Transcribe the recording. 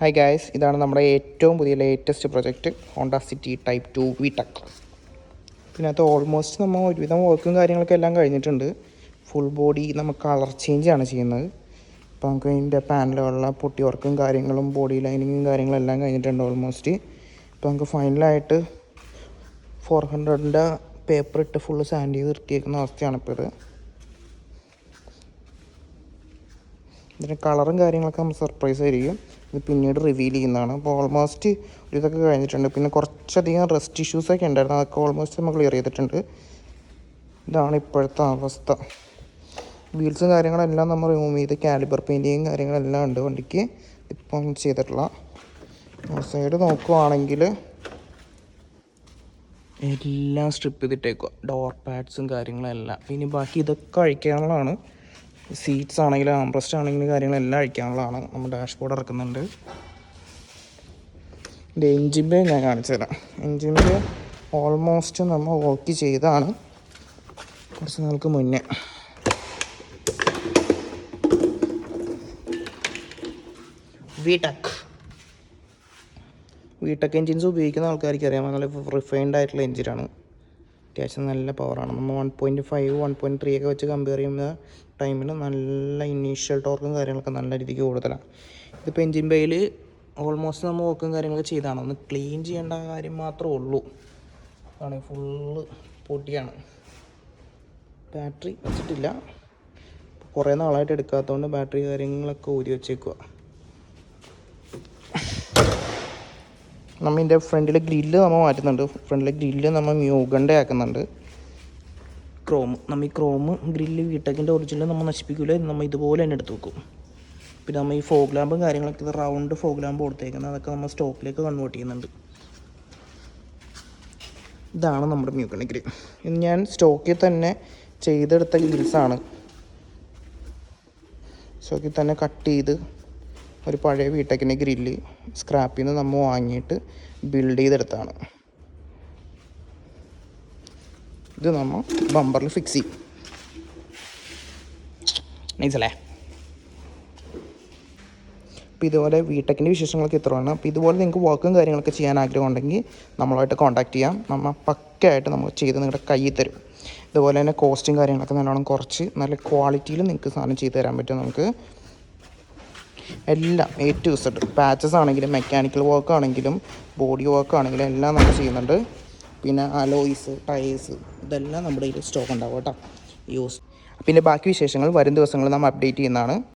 Hi guys, ഇതാണ് നമ്മുടെ ഏറ്റവും പുതിയ latest project Honda city type 2 VTEC. ഇതിനകത്ത് ഓൾമോസ്റ്റ് നമ്മൾ ഒരുവിധം വർക്കും കാര്യങ്ങളൊക്കെ എല്ലാം കഴിഞ്ഞിട്ടുണ്ട്. ഫുൾ ബോഡി നമ്മൾ കളർ ചേഞ്ചാണ് ചെയ്യുന്നത്. അപ്പോൾ നമുക്ക് അതിൻ്റെ പാനലുകളുള്ള പൊട്ടി വർക്കും കാര്യങ്ങളും ബോഡി ലൈനിങ്ങും കാര്യങ്ങളും എല്ലാം കഴിഞ്ഞിട്ടുണ്ട് ഓൾമോസ്റ്റ്. ഇപ്പോൾ നമുക്ക് ഫൈനലായിട്ട് 400ൻ്റെ പേപ്പർ ഇട്ട് ഫുള്ള് സാൻഡ് ചെയ്ത് നിർത്തിയേക്കുന്ന അവസ്ഥയാണിപ്പോൾ ഇത്. ഇതിൻ്റെ കളറും കാര്യങ്ങളൊക്കെ നമ്മൾ സർപ്രൈസ് ആയിരിക്കും, ഇത് പിന്നീട് റിവീൽ ചെയ്യുന്നതാണ്. അപ്പോൾ ഓൾമോസ്റ്റ് ഇതൊക്കെ കഴിഞ്ഞിട്ടുണ്ട്. പിന്നെ കുറച്ചധികം റെസ്റ്റ് ഇഷ്യൂസൊക്കെ ഉണ്ടായിരുന്നു, അതൊക്കെ ഓൾമോസ്റ്റ് നമ്മൾ ക്ലിയർ ചെയ്തിട്ടുണ്ട്. ഇതാണ് ഇപ്പോഴത്തെ അവസ്ഥ. വീൽസും കാര്യങ്ങളെല്ലാം നമ്മൾ റിമൂവ് ചെയ്ത് കാലിബർ പെയിൻറ്റിങ്ങും കാര്യങ്ങളെല്ലാം ഉണ്ട് വണ്ടിക്ക്. ഇപ്പം ചെയ്തിട്ടുള്ള സൈഡ് നോക്കുവാണെങ്കിൽ എല്ലാം സ്ട്രിപ്പ് ചെയ്തിട്ടേക്കുക, ഡോർ പാഡ്സും കാര്യങ്ങളെല്ലാം. പിന്നെ ബാക്കി ഇതൊക്കെ അഴിക്കാനുള്ളതാണ്. സീറ്റ്സ് ആണെങ്കിലും ആംബ്രസ്റ്റ് ആണെങ്കിലും കാര്യങ്ങളെല്ലാം അഴിക്കാനുള്ളതാണ്. നമ്മൾ ഡാഷ്ബോർഡ് ഇറക്കുന്നുണ്ട്. ഇതിൻ്റെ എൻജിൻ ബേ ഞാൻ കാണിച്ചു തരാം. എൻജിൻ ബേ ഓൾമോസ്റ്റ് നമ്മൾ വർക്ക് ചെയ്താണ് കുറച്ച് നാൾക്ക് മുന്നേ. VTEC എൻജിൻസ് ഉപയോഗിക്കുന്ന ആൾക്കാർക്ക് അറിയാം, നല്ല റിഫൈൻഡ് ആയിട്ടുള്ള എൻജിനാണ്. അത്യാവശ്യം നല്ല പവറാണ്. നമ്മൾ 1.5 1.3 ഒക്കെ വെച്ച് കമ്പയർ ചെയ്യുന്ന ടൈമിൽ നല്ല ഇനീഷ്യൽ ടോർക്കും കാര്യങ്ങളൊക്കെ നല്ല രീതിക്ക് കൂടുതലാണ്. ഇതിപ്പോൾ എൻജിൻ ബേയിൽ ഓൾമോസ്റ്റ് നമ്മൾ വർക്കും കാര്യങ്ങളൊക്കെ ചെയ്താണ്. ഒന്ന് ക്ലീൻ ചെയ്യേണ്ട കാര്യം മാത്രമേ ഉള്ളൂ. ആണ് ഫുള്ള് പൊട്ടിയാണ്. ബാറ്ററി വെച്ചിട്ടില്ല, കുറേ നാളായിട്ട് എടുക്കാത്തതുകൊണ്ട് ബാറ്ററി കാര്യങ്ങളൊക്കെ ഊരി വെച്ചേക്കുക. നമ്മൾ ഇതിൻ്റെ ഫ്രണ്ടിലെ ഗ്രില്ല് നമ്മൾ മാറ്റുന്നുണ്ട്. ഫ്രണ്ടിലെ ഗ്രില്ല് നമ്മൾ മ്യൂഗൻ്റെ ആക്കുന്നുണ്ട്. നമ്മൾ ഈ ക്രോമ് ഗ്രില്ല് VTECൻ്റെ ഒറിജിനൽ നമ്മൾ നശിപ്പിക്കില്ല, നമ്മൾ ഇതുപോലെ തന്നെ എടുത്ത് വെക്കും. പിന്നെ നമ്മൾ ഈ ഫോഗ് ലാമ്പും കാര്യങ്ങളൊക്കെ, ഇത് റൗണ്ട് ഫോഗ് ലാമ്പ് കൊടുത്തേക്കുന്നത്, അതൊക്കെ നമ്മൾ സ്റ്റോക്കിലേക്ക് കൺവേർട്ട് ചെയ്യുന്നുണ്ട്. ഇതാണ് നമ്മുടെ മ്യൂഗൺ ഗ്രിൽ. ഇത് ഞാൻ സ്റ്റോക്കിൽ തന്നെ ചെയ്തെടുത്ത ഗ്രിൽസാണ്. സ്റ്റോക്കിൽ തന്നെ കട്ട് ചെയ്ത് ഒരു പഴയ VTECൻ്റെ ഗ്രില്ല് സ്ക്രാപ്പിൽ നിന്ന് നമ്മൾ വാങ്ങിയിട്ട് ബിൽഡ് ചെയ്തെടുത്താണ്. ഇത് നമ്മൾ ബമ്പറിൽ ഫിക്സ് ചെയ്യും. നൈസല്ലേ? അപ്പോൾ ഇതുപോലെ VTECൻ്റെ വിശേഷങ്ങളൊക്കെ ഇത്രയാണ്. അപ്പോൾ ഇതുപോലെ നിങ്ങൾക്ക് വർക്കും കാര്യങ്ങളൊക്കെ ചെയ്യാൻ ആഗ്രഹം ഉണ്ടെങ്കിൽ നമ്മളായിട്ട് കോൺടാക്ട് ചെയ്യാം. നമ്മൾ പക്കയായിട്ട് നമ്മൾ ചെയ്ത് നിങ്ങളുടെ കയ്യിൽ തരും. ഇതുപോലെ തന്നെ കോസ്റ്റും കാര്യങ്ങളൊക്കെ നല്ലോണം കുറച്ച് നല്ല ക്വാളിറ്റിയിൽ നിങ്ങൾക്ക് സാധനം ചെയ്ത് തരാൻ പറ്റും. നമുക്ക് എല്ലാം A to Z, പാച്ചസ് ആണെങ്കിലും മെക്കാനിക്കൽ വർക്ക് ആണെങ്കിലും ബോഡി വർക്ക് ആണെങ്കിലും എല്ലാം നമ്മൾ ചെയ്യുന്നുണ്ട്. പിന്നെ അലോയ്സ്, ടയേഴ്സ്, ഇതെല്ലാം നമ്മുടെ കയ്യിൽ സ്റ്റോക്ക് ഉണ്ടാവും കേട്ടോ. പിന്നെ ബാക്കി വിശേഷങ്ങൾ വരും ദിവസങ്ങളിൽ നമ്മൾ അപ്ഡേറ്റ് ചെയ്യുന്നതാണ്.